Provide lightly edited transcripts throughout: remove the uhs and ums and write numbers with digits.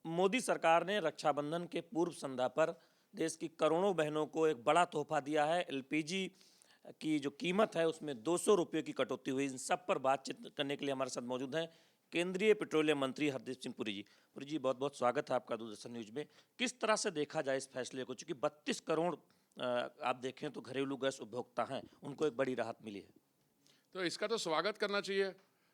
मोदी सरकार ने रक्षाबंधन के पूर्व संध्या पर देश की करोड़ों बहनों को एक बड़ा तोहफा दिया है। एलपीजी की जो कीमत है उसमें 200 रुपये की कटौती हुई। इन सब पर बातचीत करने के लिए हमारे साथ मौजूद हैं केंद्रीय पेट्रोलियम मंत्री हरदीप सिंह पुरी जी। पुरी जी, बहुत बहुत स्वागत है आपका दूरदर्शन न्यूज में। किस तरह से देखा जाए इस फैसले को, चूंकि 32 करोड़ आप देखें तो घरेलू गैस उपभोक्ता हैं, उनको एक बड़ी राहत मिली है। तो इसका तो स्वागत करना चाहिए।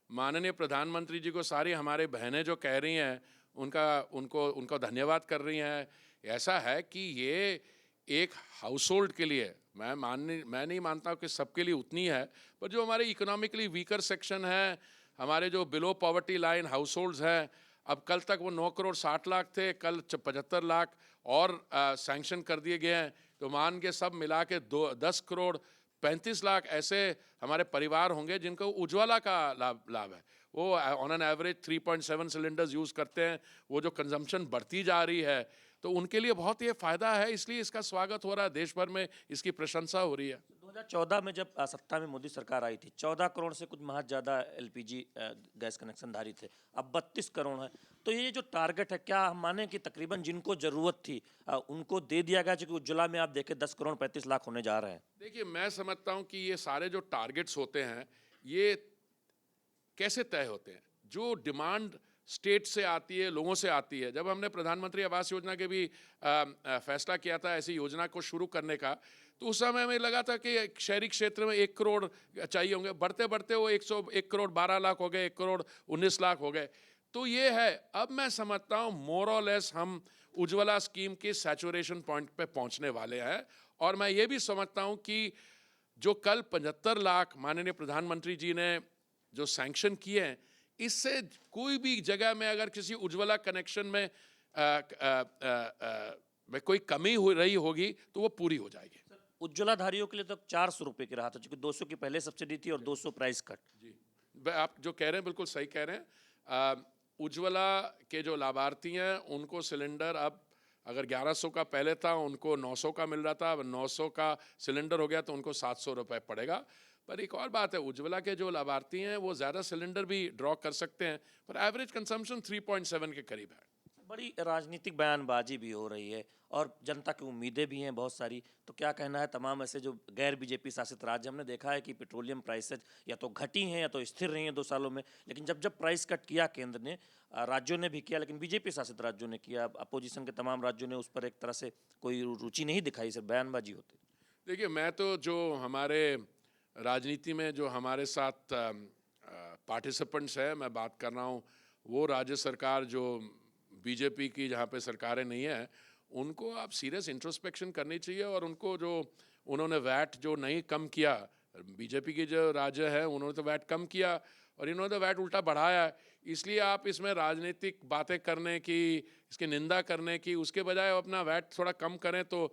माननीय प्रधानमंत्री जी को सारी हमारे बहनें जो कह रही हैं उनका उनको उनको धन्यवाद कर रही हैं। ऐसा है कि ये एक हाउस होल्ड के लिए मैं नहीं मानता हूँ कि सबके लिए उतनी है, पर जो हमारे इकोनॉमिकली वीकर सेक्शन है, हमारे जो below poverty line house holds हैं, अब कल तक वो 9 करोड़ 60 लाख थे, कल 75 लाख और सैंक्शन कर दिए गए हैं। तो मान के सब मिला के 10 करोड़ 35 लाख ऐसे हमारे परिवार होंगे जिनको उज्ज्वला का लाभ है। वो on an average 3.7 cylinders use करते हैं। वो जो कंजम्पशन बढ़ती जा रही है तो उनके लिए बहुत ये फ़ायदा है, इसलिए इसका स्वागत हो रहा है। देश भर में इसकी प्रशंसा हो रही है। 2014 में जब सत्ता में मोदी सरकार आई थी, 14 करोड़ से कुछ महज ज़्यादा एलपीजी गैस कनेक्शन धारी थे। अब 32 करोड़ है। तो ये जो टारगेट है, क्या हम माने कि तकरीबन जिनको ज़रूरत थी उनको दे दिया गया? क्योंकि उज्ज्वला में आप देखें 10 करोड़ 35 लाख होने जा रहे हैं। देखिए, मैं समझता हूँ कि ये सारे जो टारगेट्स होते हैं ये कैसे तय होते हैं। जो डिमांड स्टेट से आती है, लोगों से आती है। जब हमने प्रधानमंत्री आवास योजना के भी फैसला किया था ऐसी योजना को शुरू करने का, तो उस समय में लगा था कि शहरी क्षेत्र में 1 करोड़ चाहिए होंगे। बढ़ते बढ़ते वो 1 करोड़ 12 लाख हो गए, 1 करोड़ 19 लाख हो गए। तो ये है, अब मैं समझता हूँ मोर और लेस हम उज्ज्वला स्कीम के सैचुरेशन पॉइंट पे पहुंचने वाले हैं। और मैं ये भी समझता हूँ कि जो कल 75 लाख माननीय प्रधानमंत्री जी ने जो सैंक्शन किए हैं, इससे कोई भी जगह में अगर किसी उज्ज्वला कनेक्शन में कोई कमी हो रही होगी तो वो पूरी हो जाएगी। उज्ज्वला धारियों के लिए तो 400 रुपये की राहत है, क्योंकि 200 की पहले सब्सिडी थी और 200 प्राइस कट। जी, आप जो कह रहे हैं बिल्कुल सही कह रहे हैं। उज्ज्वला के जो लाभार्थी हैं उनको सिलेंडर अब अगर 1100 का पहले था उनको 900 का मिल रहा था, अब 900 का सिलेंडर हो गया तो उनको 700 रुपये पड़ेगा। पर एक और बात है, उज्ज्वला के जो लाभार्थी हैं वो ज़्यादा सिलेंडर भी ड्रॉ कर सकते हैं, पर एवरेज कंजम्पशन 3.7 के करीब है। बड़ी राजनीतिक बयानबाजी भी हो रही है और जनता की उम्मीदें भी हैं बहुत सारी। तो क्या कहना है तमाम ऐसे जो गैर बीजेपी शासित राज्य? हमने देखा है कि पेट्रोलियम प्राइसेज या तो घटी हैं या तो स्थिर रही हैं 2 सालों में, लेकिन जब जब प्राइस कट किया केंद्र ने, राज्यों ने भी किया, लेकिन बीजेपी शासित राज्यों ने किया, अपोजिशन के तमाम राज्यों ने उस पर एक तरह से कोई रुचि नहीं दिखाई, सिर्फ बयानबाजी होती। देखिए, मैं तो जो हमारे राजनीति में जो हमारे साथ पार्टिसिपेंट्स हैं, मैं बात कर रहा हूँ वो राज्य सरकार जो बीजेपी की जहाँ पे सरकारें नहीं हैं, उनको आप सीरियस इंट्रोस्पेक्शन करनी चाहिए। और उनको जो उन्होंने वैट जो नहीं कम किया, बीजेपी की जो राज्य है उन्होंने तो वैट कम किया और इन्होंने तो वैट उल्टा बढ़ाया है। इसलिए आप इसमें राजनीतिक बातें करने की, इसकी निंदा करने की, उसके बजाय अपना वैट थोड़ा कम करें तो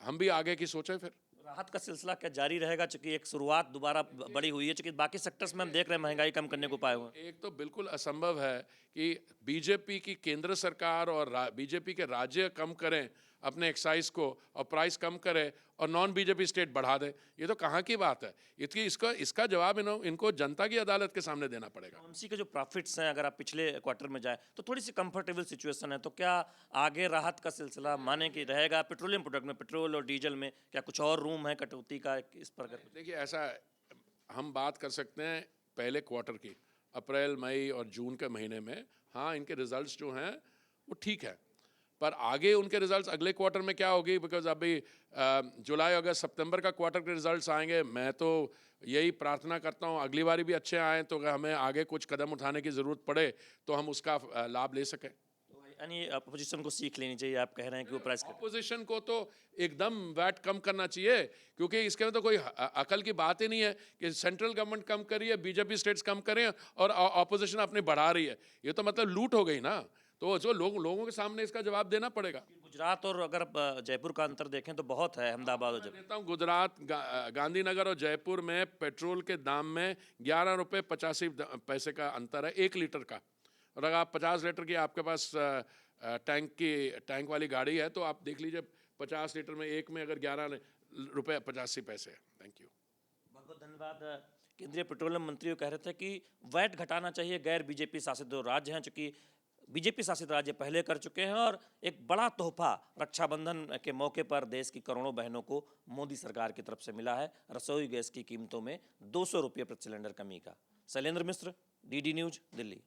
हम भी आगे की सोचें फिर। राहत का सिलसिला क्या जारी रहेगा? चूंकि एक शुरुआत दोबारा बड़ी हुई है, चूंकि बाकी सेक्टर्स में हम देख रहे हैं महंगाई कम करने को पाए हुए हैं। एक तो बिल्कुल असंभव है कि बीजेपी की केंद्र सरकार और बीजेपी के राज्य कम करें अपने एक्साइज को और प्राइस कम करें और नॉन बीजेपी स्टेट बढ़ा दें। ये तो कहाँ की बात है? इसका जवाब इनको जनता की अदालत के सामने देना पड़ेगा। एमसी के जो प्रॉफिट्स हैं, अगर आप पिछले क्वार्टर में जाए तो थोड़ी सी कंफर्टेबल सिचुएशन है। तो क्या आगे राहत का सिलसिला माने कि रहेगा? पेट्रोलियम प्रोडक्ट में, पेट्रोल और डीजल में क्या कुछ और रूम है कटौती का इस पर? देखिए, ऐसा हम बात कर सकते हैं पहले क्वार्टर की, अप्रैल मई और जून के महीने में। हाँ, इनके रिजल्ट्स जो हैं वो ठीक है, पर आगे उनके रिजल्ट्स अगले क्वार्टर में क्या होगी, बिकॉज अभी जुलाई अगस्त सितंबर का क्वार्टर के रिजल्ट्स आएंगे। मैं तो यही प्रार्थना करता हूँ अगली बारी भी अच्छे आएँ, तो अगर हमें आगे कुछ कदम उठाने की ज़रूरत पड़े तो हम उसका लाभ ले सकें। यानी अपोजिशन को सीख लेनी चाहिए, आप कह रहे हैं कि वो प्राइस कट। ऑपोजिशन को तो एकदम वैट कम करना चाहिए, क्योंकि इसके में तो कोई अकल की बात ही नहीं है कि सेंट्रल गवर्नमेंट कम कर रही है, बीजेपी स्टेट्स कम करें और ऑपोजिशन अपनी बढ़ा रही है। ये तो मतलब लूट हो गई ना। तो जो लोगों के सामने इसका जवाब देना पड़ेगा। गुजरात और अगर जयपुर का अंतर देखें तो बहुत है, अहमदाबाद और मैं जयपुर। देता हूँ गुजरात, गांधीनगर और जयपुर में पेट्रोल के दाम में 11 रुपये 85 पैसे का अंतर है 1 लीटर का। और अगर आप 50 लीटर की आपके पास टैंक वाली गाड़ी है तो आप देख लीजिए 50 लीटर में एक में अगर 11 रुपये 85 पैसे है। Thank you. बहुत बहुत धन्यवाद। केंद्रीय पेट्रोलियम मंत्री कह रहे थे कि वैट घटाना चाहिए गैर बीजेपी शासित जो राज्य हैं, चूंकि बीजेपी शासित राज्य पहले कर चुके हैं और एक बड़ा तोहफा रक्षाबंधन के मौके पर देश की करोड़ों बहनों को मोदी सरकार की तरफ से मिला है रसोई गैस की कीमतों में 200 रुपये प्रति सिलेंडर कमी का। शैलेंद्र मिश्र, डीडी न्यूज, दिल्ली।